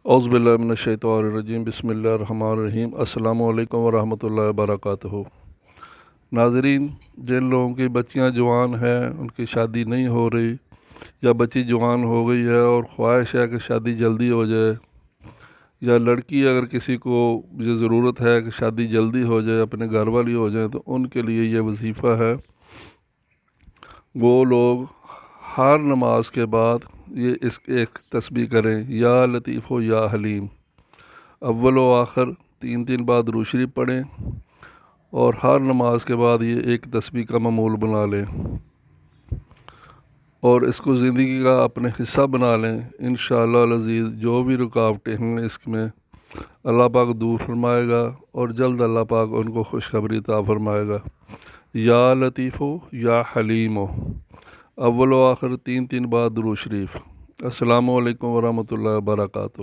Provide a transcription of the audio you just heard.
اعوذ باللہ من الشیطان الرجیم، بسم اللہ الرحمن الرحیم۔ السلام علیکم ورحمۃ اللہ وبرکاتہ۔ ناظرین، جن لوگوں کی بچیاں جوان ہیں، ان کی شادی نہیں ہو رہی یا بچی جوان ہو گئی ہے اور خواہش ہے کہ شادی جلدی ہو جائے، یا لڑکی اگر کسی کو یہ ضرورت ہے کہ شادی جلدی ہو جائے، اپنے گھر والی ہو جائے، تو ان کے لیے یہ وظیفہ ہے۔ وہ لوگ ہر نماز کے بعد یہ اس ایک تسبیح کریں، یا لطیف و یا حلیم، اول و آخر تین بار درود شریف پڑھیں، اور ہر نماز کے بعد یہ ایک تسبیح کا معمول بنا لیں اور اس کو زندگی کا اپنے حصہ بنا لیں۔ انشاءاللہ العزیز جو بھی رکاوٹیں ہیں اس میں اللہ پاک دور فرمائے گا، اور جلد اللہ پاک ان کو خوشخبری عطا فرمائے گا۔ یا لطیف و یا حلیم ہو، اول و آخر تین بار درود شریف۔ السلام علیکم ورحمۃ اللہ وبرکاتہ۔